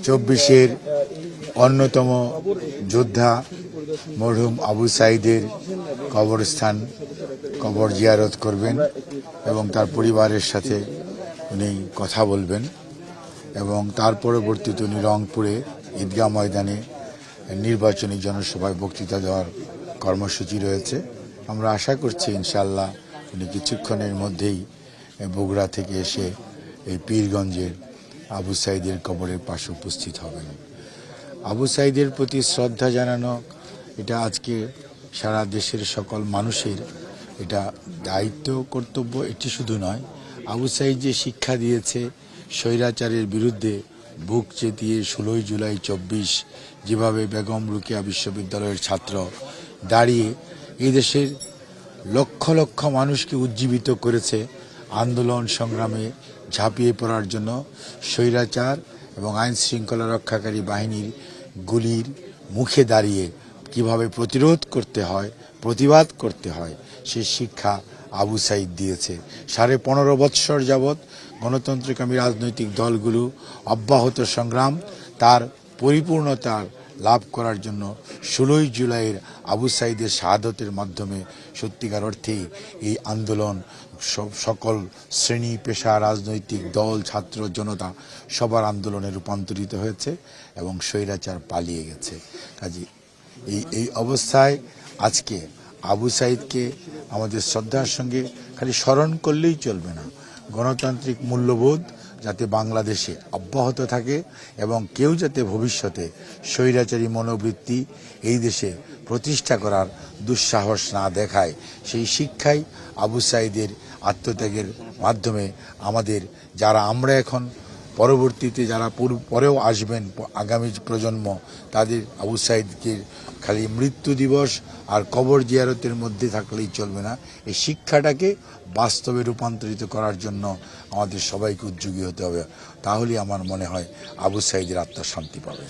চব্বিশের অন্যতম যোদ্ধা মরহুম আবু সাঈদের কবরস্থান কবর জিয়ারত করবেন এবং তার পরিবারের সাথে উনি কথা বলবেন এবং তার পরবর্তীতে উনি রংপুরে ঈদগাহ ময়দানে নির্বাচনী জনসভায় বক্তৃতা দেওয়ার কর্মসূচি রয়েছে। আমরা আশা করছি ইনশাআল্লাহ উনি কিছুক্ষণের মধ্যেই বগুড়া থেকে এসে এই পীরগঞ্জের আবু সাঈদের কবরের পাশে উপস্থিত হবেন। আবু সাঈদের প্রতি শ্রদ্ধা জানানো এটা আজকে সারা দেশের সকল মানুষের এটা দায়িত্ব কর্তব্য। এটি শুধু নয়, আবু সাঈদ যে শিক্ষা দিয়েছে স্বৈরাচারের বিরুদ্ধে বুক চেতিয়ে 16 জুলাই 24 যেভাবে বেগম রোকেয়া বিশ্ববিদ্যালয়ের ছাত্র দাঁড়িয়ে এই দেশের লক্ষ লক্ষ মানুষকে উজ্জীবিত করেছে আন্দোলন সংগ্রামে ঝাঁপিয়ে পড়ার জন্য, স্বৈরাচার এবং আইন শৃঙ্খলা রক্ষাকারী বাহিনীর গুলির মুখে দাঁড়িয়ে কিভাবে প্রতিরোধ করতে হয়, প্রতিবাদ করতে হয়, সে শিক্ষা আবু সাঈদ দিয়েছে। 15.5 বৎসর যাবৎ গণতন্ত্রকামী রাজনৈতিক দলগুলো অব্যাহত সংগ্রাম তার পরিপূর্ণতার লাভ করার জন্য 16 জুলাইয়ের আবু সাঈদের শাহাদতের মাধ্যমে সত্যিকার অর্থেই এই আন্দোলন সকল শ্রেণী পেশা রাজনৈতিক দল ছাত্র জনতা সবার আন্দোলনে রূপান্তরিত হয়েছে এবং স্বৈরাচার পালিয়ে গেছে। কাজে এই অবস্থায় আজকে আবু সাঈদকে আমাদের শ্রদ্ধার সঙ্গে খালি স্মরণ করলেই চলবে না, গণতান্ত্রিক মূল্যবোধ যাতে বাংলাদেশে অব্যাহত থাকে এবং কেউ যাতে ভবিষ্যতে স্বৈরাচারী মনোবৃত্তি এই দেশে প্রতিষ্ঠা করার দুঃসাহস না দেখায়, সেই শিক্ষাই আবু সাঈদের আত্মত্যাগের মাধ্যমে আমাদের যারা আমরা এখন পরবর্তীতে যারা পরেও আসবেন আগামী প্রজন্ম তাদের আবু সাঈদকে খালি মৃত্যু দিবস আর কবর জিয়ারতের মধ্যে থাকলেই চলবে না, এই শিক্ষাটাকে বাস্তবে রূপান্তরিত করার জন্য আমাদের সবাইকে উদ্যোগী হতে হবে। তাহলেই আমার মনে হয় আবু সাঈদের আত্মা শান্তি পাবে।